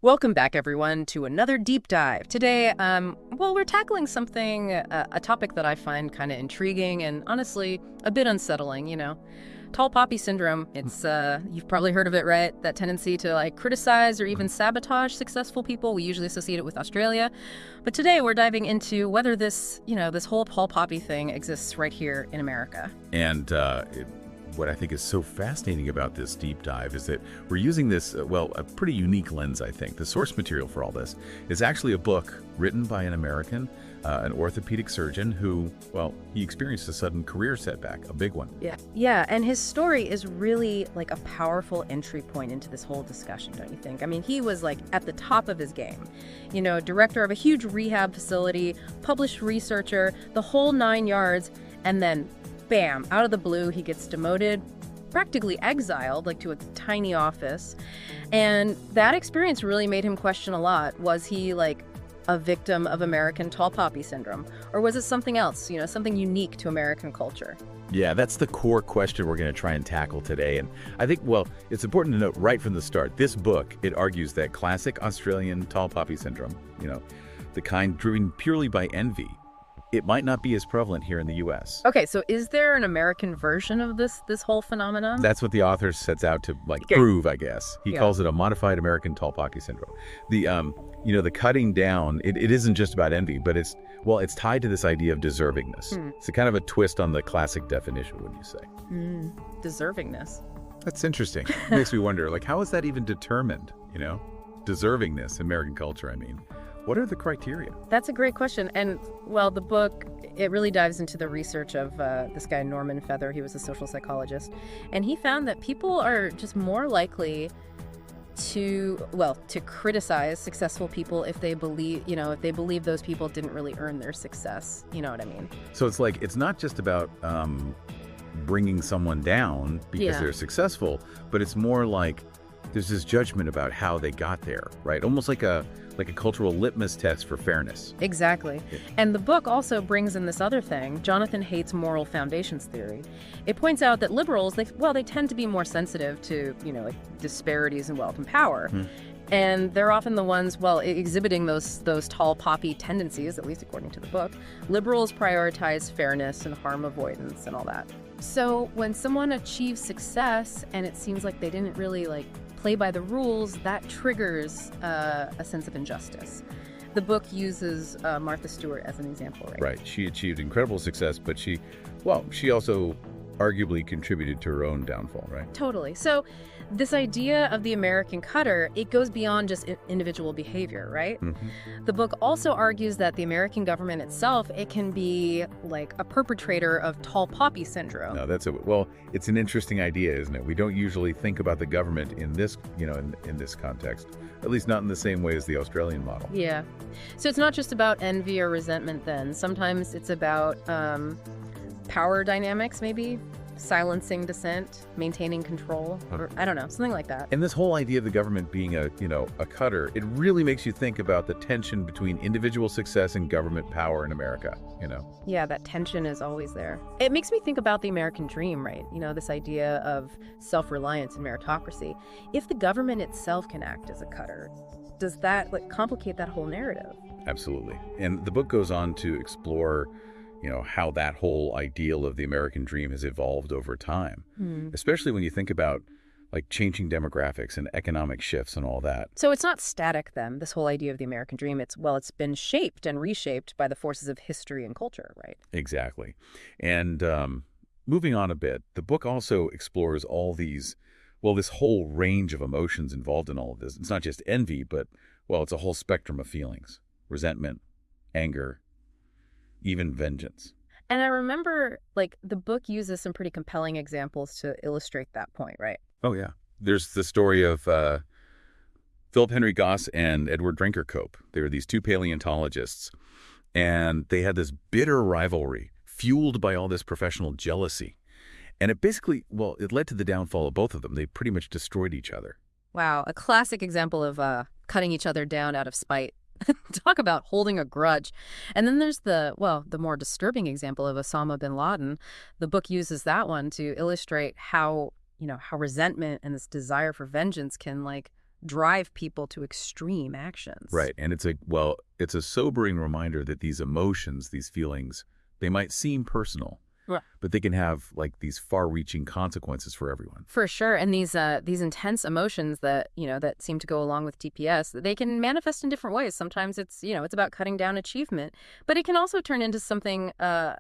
Welcome back, everyone, to another deep dive. Today, we're tackling something, a topic that I find kind of intriguing and honestly a bit unsettling, Tall poppy syndrome. It's, you've probably heard of it, right? That tendency to criticize or even sabotage successful people. We usually associate it with Australia. But today we're diving into whether this, this whole tall poppy thing exists right here in America. And what I think is so fascinating about this deep dive is that we're using this, a pretty unique lens, I think. The source material for all this is actually a book written by an American, an orthopedic surgeon who, he experienced a sudden career setback, a big one. Yeah, and his story is really like a powerful entry point into this whole discussion, don't you think? I mean, he was at the top of his game, director of a huge rehab facility, published researcher, the whole 9 yards, and then bam, out of the blue, he gets demoted, practically exiled, to a tiny office. And that experience really made him question a lot. Was he a victim of American tall poppy syndrome? Or was it something else, something unique to American culture? Yeah, that's the core question we're going to try and tackle today. And I think, it's important to note right from the start, this book, it argues that classic Australian tall poppy syndrome, the kind driven purely by envy, it might not be as prevalent here in the U.S. Okay, so is there an American version of this whole phenomenon? That's what the author sets out to prove, I guess. He calls it a modified American tall poppy syndrome. The cutting down, it isn't just about envy, but it's tied to this idea of deservingness. It's a kind of a twist on the classic definition, wouldn't you say? Deservingness. That's interesting. It makes me wonder, how is that even determined, Deservingness in American culture, I mean. What are the criteria? That's a great question. And, the book, it really dives into the research of this guy, Norman Feather. He was a social psychologist. And he found that people are just more likely to criticize successful people if they believe, those people didn't really earn their success. You know what I mean? So it's not just about bringing someone down because they're successful, but it's more there's this judgment about how they got there, right? Almost like a cultural litmus test for fairness. Exactly. Yeah. And the book also brings in this other thing, Jonathan Haidt's moral foundations theory. It points out that liberals, they tend to be more sensitive to, disparities in wealth and power. And they're often the ones, exhibiting those tall poppy tendencies, at least according to the book. Liberals prioritize fairness and harm avoidance and all that. So when someone achieves success and it seems like they didn't really play by the rules, that triggers a sense of injustice. The book uses Martha Stewart as an example, right? Right. She achieved incredible success, but she also arguably contributed to her own downfall, right? Totally. So this idea of the American cutter, it goes beyond just individual behavior, right? The book also argues that the American government itself, it can be a perpetrator of tall poppy syndrome. No, it's an interesting idea, isn't it? We don't usually think about the government in this, in this context, at least not in the same way as the Australian model. Yeah. So it's not just about envy or resentment then. Sometimes it's about power dynamics, maybe silencing dissent, maintaining control, or I don't know, something like that. And this whole idea of the government being a cutter, it really makes you think about the tension between individual success and government power in America, Yeah, that tension is always there. It makes me think about the American dream, right? This idea of self-reliance and meritocracy. If the government itself can act as a cutter, does that complicate that whole narrative? Absolutely. And the book goes on to explore how that whole ideal of the American dream has evolved over time, especially when you think about changing demographics and economic shifts and all that. So it's not static then, this whole idea of the American dream. It's been shaped and reshaped by the forces of history and culture, right? Exactly. And moving on a bit, the book also explores all these, this whole range of emotions involved in all of this. It's not just envy, but, it's a whole spectrum of feelings: resentment, anger, even vengeance. And I remember, the book uses some pretty compelling examples to illustrate that point, right? Oh, yeah. There's the story of Philip Henry Goss and Edward Drinkercope. They were these two paleontologists, and they had this bitter rivalry fueled by all this professional jealousy. And it basically, it led to the downfall of both of them. They pretty much destroyed each other. Wow, a classic example of cutting each other down out of spite. Talk about holding a grudge. And then there's the more disturbing example of Osama bin Laden. The book uses that one to illustrate how resentment and this desire for vengeance can drive people to extreme actions. Right. And it's a sobering reminder that these emotions, these feelings, they might seem personal, Right. but they can have like these far-reaching consequences for everyone. For sure. And these intense emotions that, that seem to go along with TPS, they can manifest in different ways. Sometimes it's about cutting down achievement, but it can also turn into something a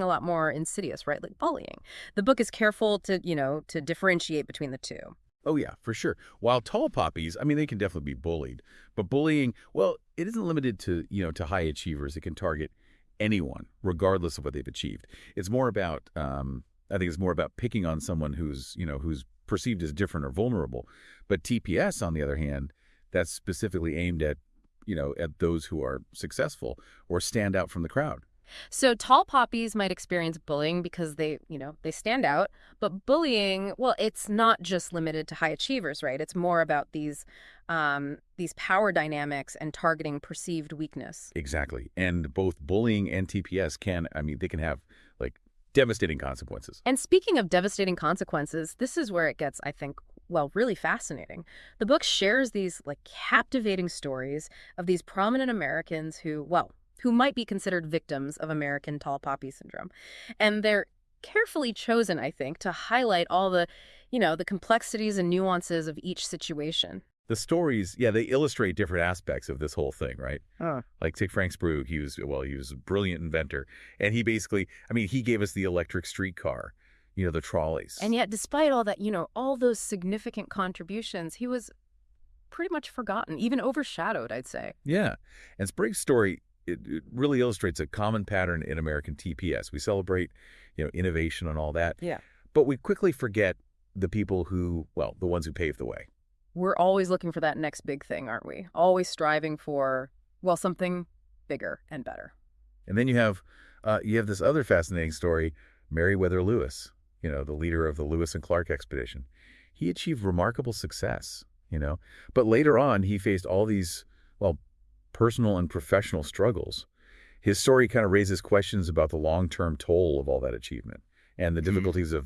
lot more insidious, right? Like bullying. The book is careful to differentiate between the two. Oh, yeah, for sure. While tall poppies, I mean, they can definitely be bullied. But bullying, well, it isn't limited to, to high achievers. It can target anyone, regardless of what they've achieved. It's more about, I think it's more about picking on someone who's perceived as different or vulnerable. But TPS, on the other hand, that's specifically aimed at, at those who are successful or stand out from the crowd. So tall poppies might experience bullying because they stand out, but bullying, well, it's not just limited to high achievers, right? It's more about these power dynamics and targeting perceived weakness. Exactly. And both bullying and TPS they can have like devastating consequences. And speaking of devastating consequences, this is where it gets, I think, well, really fascinating. The book shares these like captivating stories of these prominent Americans who might be considered victims of American tall poppy syndrome. And they're carefully chosen, I think, to highlight all the complexities and nuances of each situation. The stories, yeah, they illustrate different aspects of this whole thing, right? Like take Frank Sprue, he was a brilliant inventor. And he basically, he gave us the electric streetcar, the trolleys. And yet, despite all that, all those significant contributions, he was pretty much forgotten, even overshadowed, I'd say. Yeah. And Sprague's story, it really illustrates a common pattern in American TPS. We celebrate, innovation and all that. Yeah. But we quickly forget the people the ones who paved the way. We're always looking for that next big thing, aren't we? Always striving for, something bigger and better. And then you have this other fascinating story, Meriwether Lewis, the leader of the Lewis and Clark expedition. He achieved remarkable success, but later on he faced all these, personal and professional struggles. His story kind of raises questions about the long-term toll of all that achievement and the difficulties of,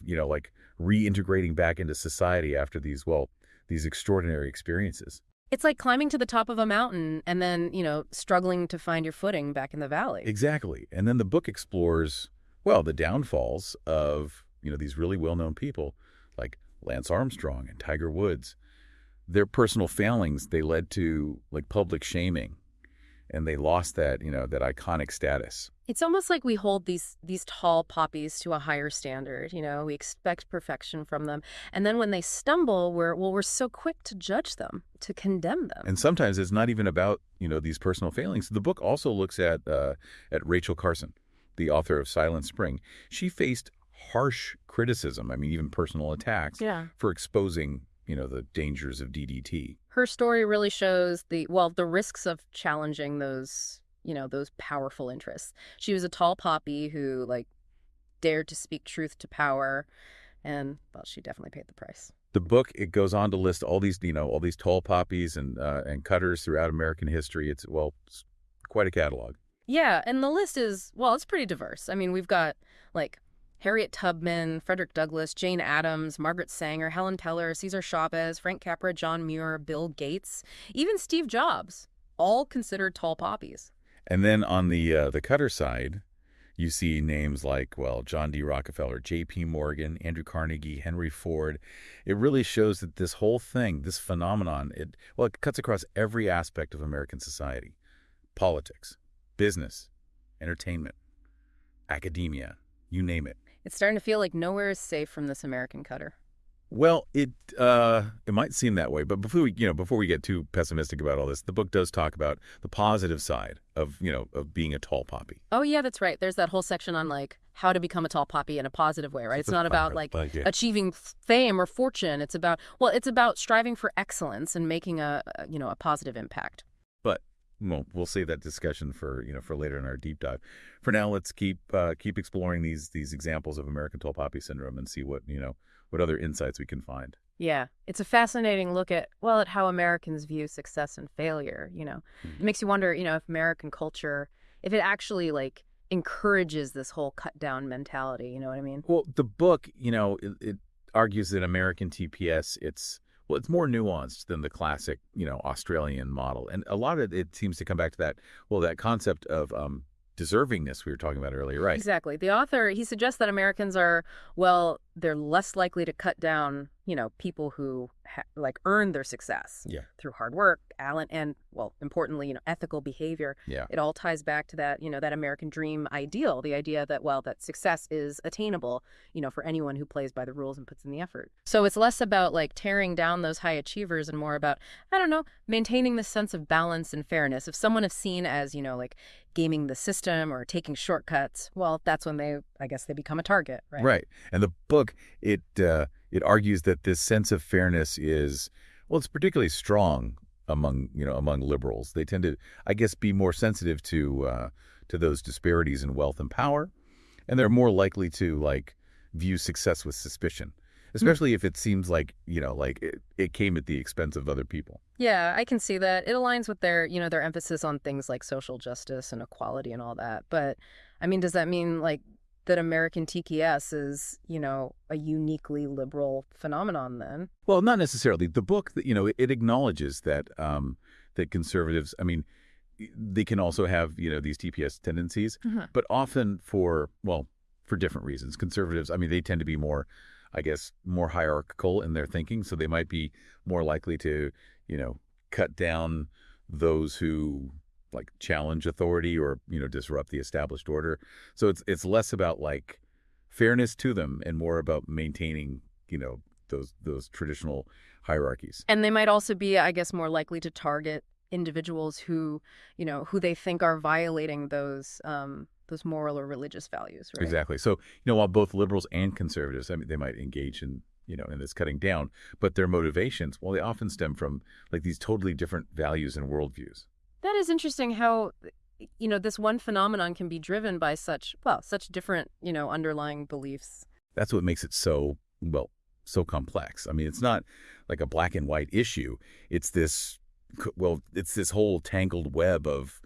reintegrating back into society after these extraordinary experiences. It's like climbing to the top of a mountain and then, struggling to find your footing back in the valley. Exactly. And then the book explores, the downfalls of, these really well-known people like Lance Armstrong and Tiger Woods. Their personal failings, they led to like public shaming. And they lost that, that iconic status. It's almost like we hold these tall poppies to a higher standard. We expect perfection from them. And then when they stumble, we're so quick to judge them, to condemn them. And sometimes it's not even about, these personal failings. The book also looks at Rachel Carson, the author of Silent Spring. She faced harsh criticism, even personal attacks, for exposing the dangers of DDT. Her story really shows the risks of challenging those powerful interests. She was a tall poppy who dared to speak truth to power, and she definitely paid the price. The book, it goes on to list all these tall poppies and cutters throughout American history. It's quite a catalog. Yeah, and the list is it's pretty diverse. We've got Harriet Tubman, Frederick Douglass, Jane Addams, Margaret Sanger, Helen Keller, Cesar Chavez, Frank Capra, John Muir, Bill Gates, even Steve Jobs, all considered tall poppies. And then on the cutter side, you see names like, John D. Rockefeller, J.P. Morgan, Andrew Carnegie, Henry Ford. It really shows that this whole thing, this phenomenon, it cuts across every aspect of American society. Politics, business, entertainment, academia, you name it. It's starting to feel like nowhere is safe from this American cutter. Well, it might seem that way, but before we get too pessimistic about all this, the book does talk about the positive side of being a tall poppy. Oh yeah, that's right. There's that whole section on how to become a tall poppy in a positive way, right? It's not about achieving fame or fortune. It's about striving for excellence and making a positive impact. But we'll save that discussion for later in our deep dive. For now, let's keep exploring these examples of American tall poppy syndrome and see what other insights we can find. Yeah, it's a fascinating look at how Americans view success and failure. It makes you wonder, if American culture, if it actually encourages this whole cut down mentality. You know what I mean? Well, the book, it argues that American TPS, it's Well, it's more nuanced than the classic, Australian model. And a lot of it seems to come back to that, well, that concept of deservingness we were talking about earlier, right? Exactly. The author, he suggests that Americans are, well, they're less likely to cut down, people who earn their success Yeah. through hard work, talent, and, well, importantly, ethical behavior. Yeah. It all ties back to that, that American dream ideal, the idea that, well, that success is attainable, for anyone who plays by the rules and puts in the effort. So it's less about tearing down those high achievers and more about, I don't know, maintaining the sense of balance and fairness. If someone is seen as, gaming the system or taking shortcuts, well, that's when I guess they become a target, right? Right. And the book, it argues that this sense of fairness is, well, it's particularly strong among liberals. They tend to, I guess, be more sensitive to those disparities in wealth and power, and they're more likely to view success with suspicion, especially if it seems like it came at the expense of other people. Yeah, I can see that. It aligns with their emphasis on things like social justice and equality and all that. But I mean, does that mean that American TKS is, a uniquely liberal phenomenon then? Well, not necessarily. The book, it acknowledges that that conservatives, I mean, they can also have, these TPS tendencies, but often for different reasons. Conservatives, I mean, they tend to be more, I guess, more hierarchical in their thinking, so they might be more likely to, cut down those who challenge authority or, disrupt the established order. So it's less about fairness to them and more about maintaining, those traditional hierarchies. And they might also be, I guess, more likely to target individuals who they think are violating those moral or religious values, right? Exactly. So, while both liberals and conservatives, I mean, they might engage in this cutting down, but their motivations, well, they often stem from these totally different values and worldviews. That is interesting how, this one phenomenon can be driven by such different, underlying beliefs. That's what makes it so complex. I mean, it's not like a black and white issue. It's this whole tangled web of,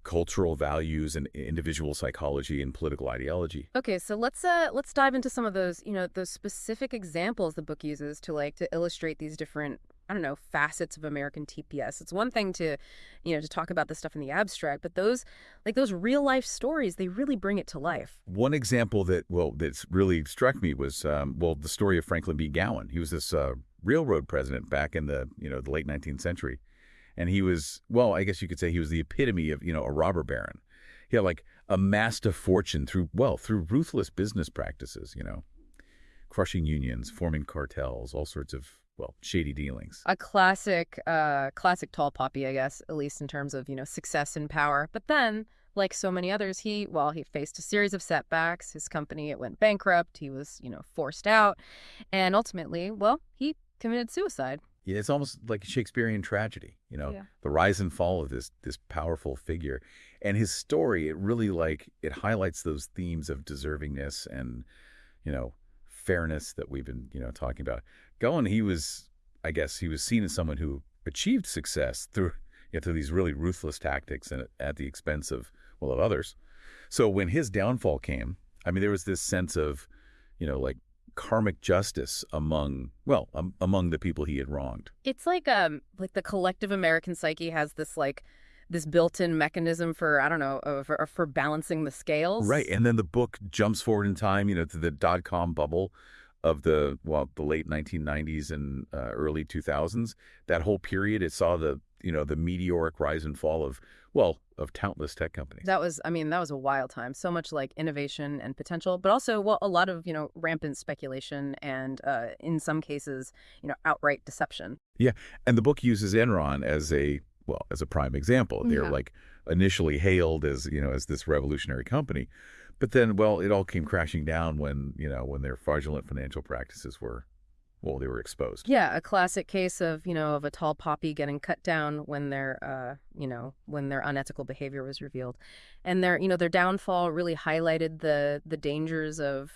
cultural values and individual psychology and political ideology. Okay, so let's dive into some of those, those specific examples the book uses to illustrate these different, I don't know, facets of American TPS. It's one thing to talk about this stuff in the abstract, but those real life stories, they really bring it to life. One example that's really struck me was, the story of Franklin B. Gowan. He was this railroad president back in the late 19th century. And he was, I guess you could say he was the epitome of, a robber baron. He had amassed a fortune through ruthless business practices, crushing unions, forming cartels, all sorts of, shady dealings. A classic tall poppy, I guess, at least in terms of, success and power. But then, like so many others, he faced a series of setbacks. His company, it went bankrupt. He was, forced out. And ultimately, he committed suicide. Yeah, it's almost like a Shakespearean tragedy, the rise and fall of this powerful figure. And his story, it really it highlights those themes of deservingness and, fairness that we've been, talking about. Gowan, he was seen as someone who achieved success through these really ruthless tactics and at the expense of others. So when his downfall came, I mean, there was this sense of, karmic justice among the people he had wronged. It's like the collective American psyche has this built-in mechanism for, I don't know, for balancing the scales. Right. And then the book jumps forward in time, to the dot-com bubble of the late 1990s and early 2000s. That whole period, it saw the meteoric rise and fall of countless tech companies. That was a wild time. So much innovation and potential, but also, a lot of, rampant speculation and, in some cases, outright deception. Yeah. And the book uses Enron as a prime example. They're initially hailed as, as this revolutionary company, but then, it all came crashing down when their fraudulent financial practices were exposed. Yeah, a classic case of, of a tall poppy getting cut down when their unethical behavior was revealed. And their downfall really highlighted the dangers of,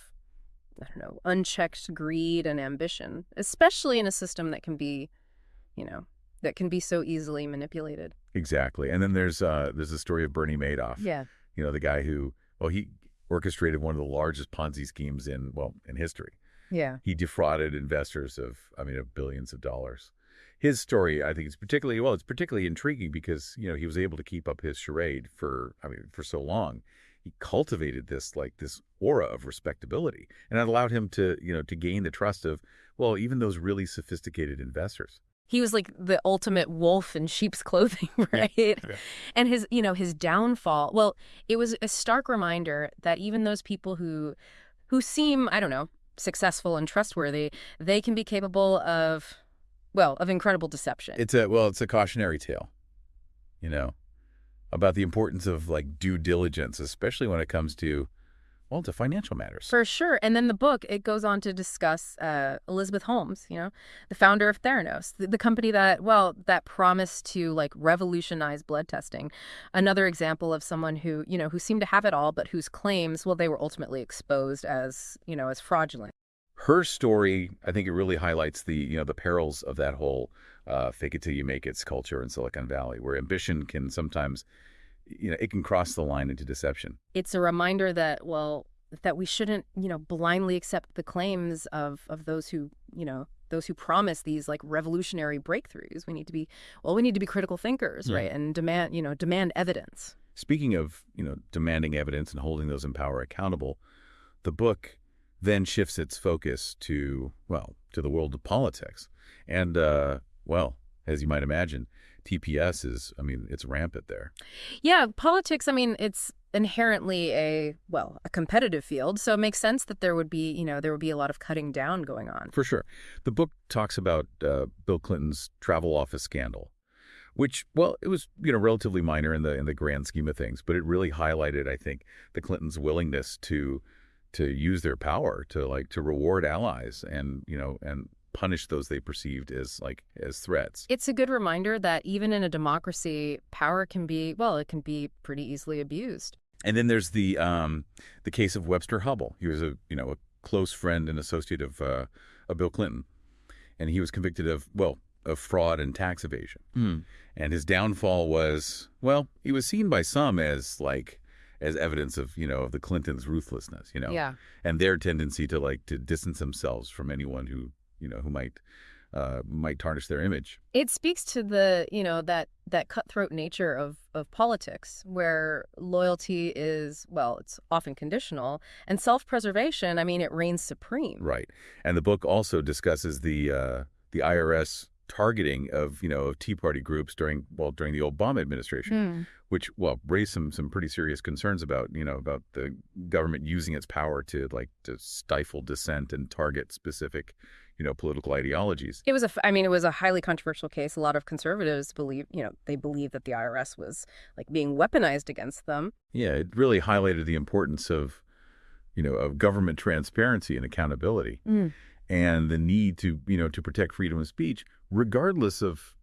I don't know, unchecked greed and ambition, especially in a system that can be, so easily manipulated. Exactly. And then there's the story of Bernie Madoff. Yeah. The guy who, he orchestrated one of the largest Ponzi schemes in history. Yeah. He defrauded investors of billions of dollars. His story, I think, is it's particularly intriguing because, he was able to keep up his charade for so long. He cultivated this aura of respectability, and it allowed him to gain the trust of, even those really sophisticated investors. He was like the ultimate wolf in sheep's clothing, right? Yeah. And his downfall, well, it was a stark reminder that even those people who seem, I don't know, successful and trustworthy, they can be capable of incredible deception. It's a cautionary tale, about the importance of due diligence, especially when it comes to to financial matters. For sure. And then the book, it goes on to discuss Elizabeth Holmes, the founder of Theranos, the company that promised to revolutionize blood testing. Another example of someone who seemed to have it all, but whose claims, they were ultimately exposed as fraudulent. Her story, I think it really highlights the perils of that whole fake it till you make it culture in Silicon Valley, where ambition can sometimes, it can cross the line into deception. It's a reminder that, that we shouldn't, blindly accept the claims of those who promise these revolutionary breakthroughs. We need to be critical thinkers, right? And demand evidence. Speaking of, demanding evidence and holding those in power accountable, the book then shifts its focus to the world of politics. And, as you might imagine, TPS is, it's rampant there. Yeah, politics, it's inherently a competitive field, so it makes sense that there would be a lot of cutting down going on. For sure. The book talks about Bill Clinton's travel office scandal, which, it was, relatively minor in the grand scheme of things, but it really highlighted, I think, the Clintons' willingness to use their power to reward allies and punish those they perceived as threats. It's a good reminder that even in a democracy, power can be pretty easily abused. And then there's the case of Webster Hubbell. He was a close friend and associate of Bill Clinton, and he was convicted of fraud and tax evasion. And his downfall was he was seen by some as evidence of of the Clintons' ruthlessness, Yeah. and their tendency to distance themselves from anyone who might tarnish their image. It speaks to the that cutthroat nature of politics, where loyalty is it's often conditional, and self-preservation, it reigns supreme. Right, and the book also discusses the IRS targeting of Tea Party groups during the Obama administration, which raised some pretty serious concerns about about the government using its power to stifle dissent and target specific political ideologies. It was a highly controversial case. A lot of conservatives believe that the IRS was being weaponized against them. Yeah, it really highlighted the importance of of government transparency and accountability. And the need to protect freedom of speech, regardless of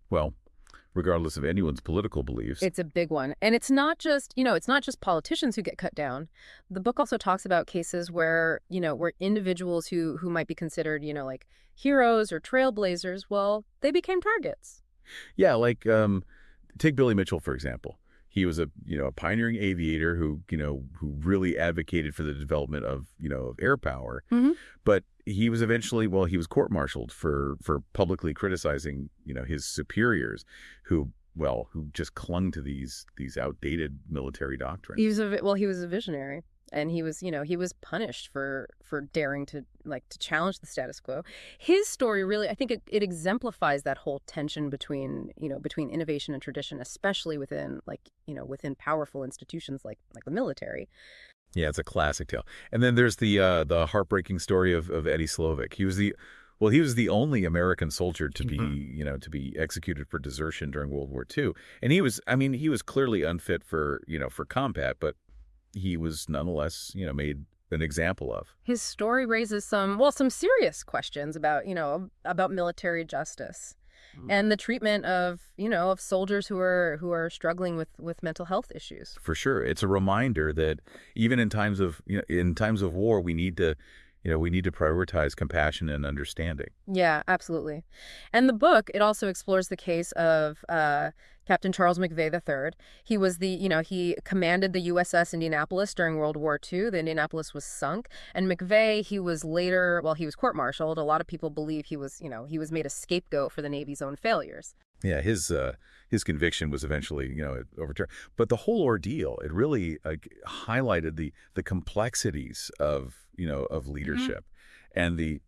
anyone's political beliefs. It's a big one. And it's not just politicians who get cut down. The book also talks about cases where individuals who might be considered, heroes or trailblazers, they became targets. Yeah, take Billy Mitchell, for example. He was a pioneering aviator who really advocated for the development of air power. But he was eventually he was court-martialed for publicly criticizing his superiors who just clung to these outdated military doctrines. He was a visionary, and he was punished for daring to challenge the status quo. His story really, I think it exemplifies that whole tension between innovation and tradition, especially within within powerful institutions like the military. Yeah, it's a classic tale. And then there's the heartbreaking story of Eddie Slovik. He was the only American soldier to be to be executed for desertion during World War II. And he was clearly unfit for combat, but he was nonetheless made an example of. His story raises some serious questions about military justice and the treatment of soldiers who are struggling with mental health issues. For sure, it's a reminder that even in times of war, we need to we need to prioritize compassion and understanding. Yeah, absolutely. And the book, it also explores the case of Captain Charles McVay III. He was he commanded the USS Indianapolis during World War II. The Indianapolis was sunk. And McVay, he was later, well, he was court-martialed. A lot of people believe he was made a scapegoat for the Navy's own failures. Yeah, his conviction was eventually, overturned. But the whole ordeal, it really highlighted the complexities of leadership and the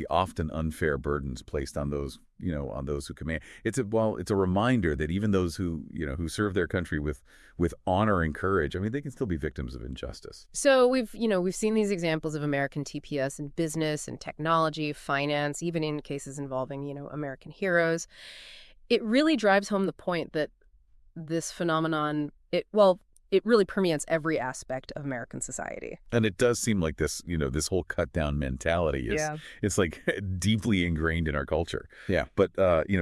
often unfair burdens placed on those, on those who command. It's a reminder that even those who serve their country with honor and courage, I mean, they can still be victims of injustice. So we've seen these examples of American TPS in business and technology, finance, even in cases involving, American heroes. It really drives home the point that this phenomenon, it really permeates every aspect of American society. And it does seem like this, this whole cut down mentality is, it's like deeply ingrained in our culture. Yeah. But,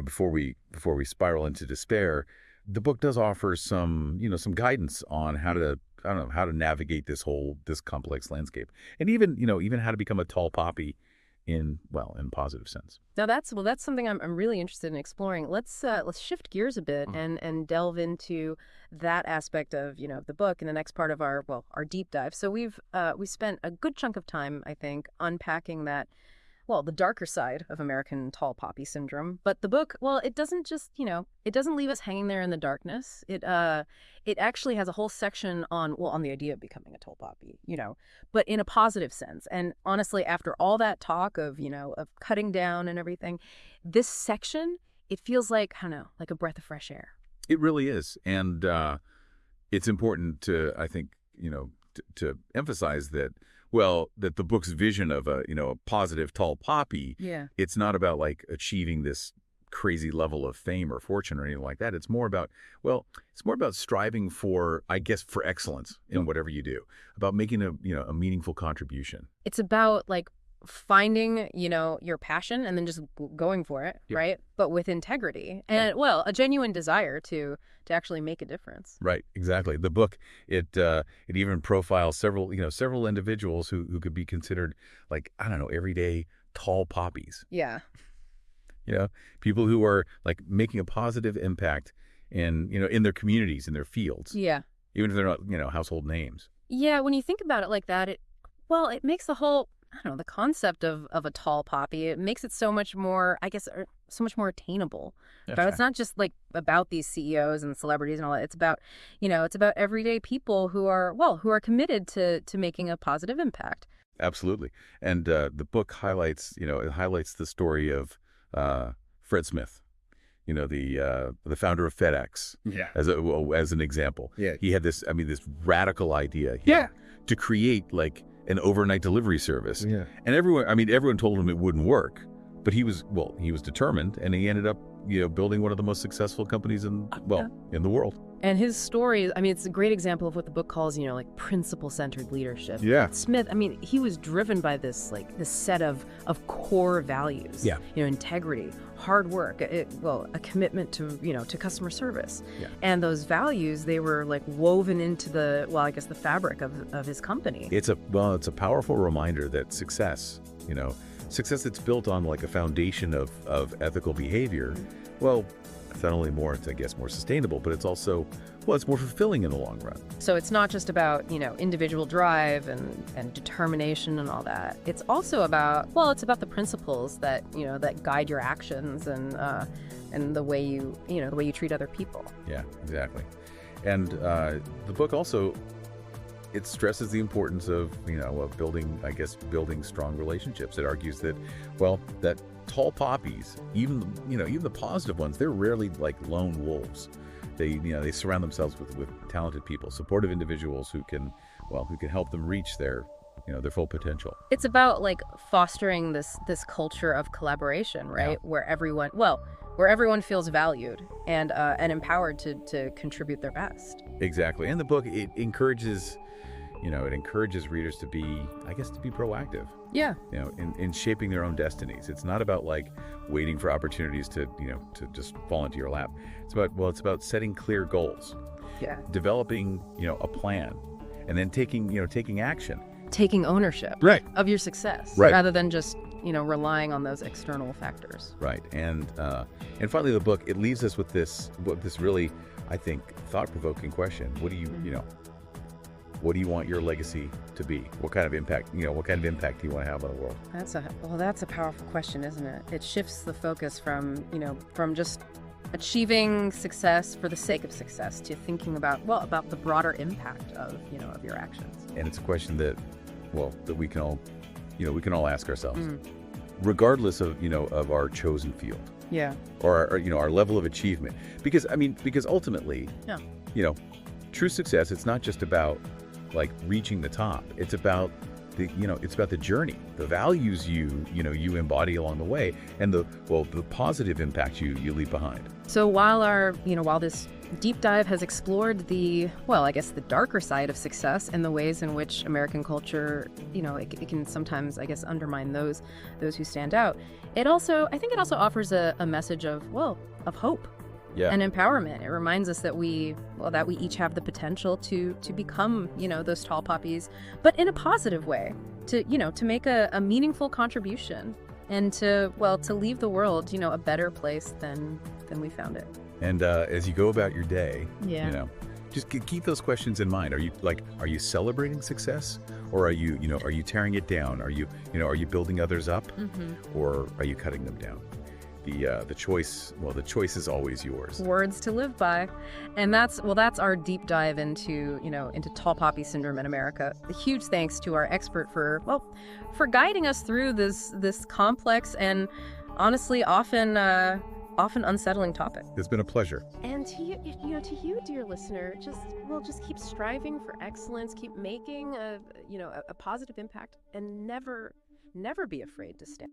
before we spiral into despair, the book does offer some guidance on how to navigate this complex landscape. And even how to become a tall poppy in positive sense. Now that's something I'm really interested in exploring. Let's shift gears a bit and delve into that aspect of the book in the next part of our deep dive. So we spent a good chunk of time, I think, unpacking that, the darker side of American tall poppy syndrome. But the book, it doesn't just it doesn't leave us hanging there in the darkness. It actually has a whole section on the idea of becoming a tall poppy, but in a positive sense. And honestly, after all that talk of cutting down and everything, this section, it feels like, I don't know, like a breath of fresh air. It really is. And it's important to, I think, to emphasize that, that the book's vision of a positive tall poppy, it's not about like achieving this crazy level of fame or fortune or anything like that. It's more about, striving for, I guess, for excellence in whatever you do, about making a meaningful contribution. It's about like finding, your passion and then just going for it, right? But with integrity and, a genuine desire to actually make a difference. Right, exactly. The book, it even profiles several individuals who could be considered like, I don't know, everyday tall poppies. Yeah. People who are like making a positive impact in their communities, in their fields. Yeah. Even if they're not, household names. Yeah, when you think about it like that, it makes the whole, I don't know, the concept of a tall poppy, it makes it so much more, I guess, so much more attainable. But it's not just like about these CEOs and celebrities and all that. It's about, it's about everyday people who are committed to making a positive impact. Absolutely. And the book highlights the story of Fred Smith, the founder of FedEx, as an example. Yeah. He had this radical idea to create like an overnight delivery service. Yeah. And everyone told him it wouldn't work, but he was determined, and he ended up building one of the most successful companies in the world. And his story, it's a great example of what the book calls, like principle-centered leadership. Yeah. Smith, he was driven by this set of core values. Yeah. Integrity, hard work, a commitment to customer service. Yeah. And those values, they were like woven into the fabric of his company. It's a powerful reminder that success that's built on like a foundation of ethical behavior, it's not only more sustainable, but it's also, it's more fulfilling in the long run. So it's not just about, individual drive and determination and all that. It's also about, it's about the principles that, that guide your actions and the way you treat other people. Yeah, exactly. And the book also, it stresses the importance of building strong relationships. It argues that that tall poppies, even the positive ones, they're rarely like lone wolves. They surround themselves with talented people, supportive individuals who can help them reach their full potential. It's about like fostering this culture of collaboration, right? Yeah. Where everyone feels valued and empowered to contribute their best. Exactly. And the book, it encourages readers to be proactive. Yeah. In shaping their own destinies. It's not about like waiting for opportunities to just fall into your lap. It's about setting clear goals. Yeah. Developing, a plan, and then taking action taking ownership of your success rather than just, relying on those external factors. Right. And finally, the book, it leaves us with this really, I think, thought-provoking question. What do you, what do you want your legacy to be? What kind of impact, what kind of impact do you want to have on the world? That's a powerful question, isn't it? It shifts the focus from just achieving success for the sake of success to thinking about the broader impact of your actions. And it's a question that we can all ask ourselves, regardless of our chosen field. Yeah. Or our level of achievement. Because ultimately, true success, it's not just about reaching the top. It's about the journey, the values you embody along the way, and the positive impact you leave behind. So while this deep dive has explored the darker side of success and the ways in which American culture, it can sometimes, undermine those who stand out, I think it also offers a message of hope. Yeah. And empowerment. It reminds us that we each have the potential to become, those tall poppies, but in a positive way, to make a meaningful contribution and to leave the world, a better place than we found it. And as you go about your day, just keep those questions in mind. Are you celebrating success, or are you tearing it down? Are you building others up, or are you cutting them down? The choice is always yours. Words to live by. And that's our deep dive into tall poppy syndrome in America. A huge thanks to our expert for guiding us through this complex and honestly often unsettling topic. It's been a pleasure. And to you, dear listener, just keep striving for excellence, keep making a positive impact, and never be afraid to stand.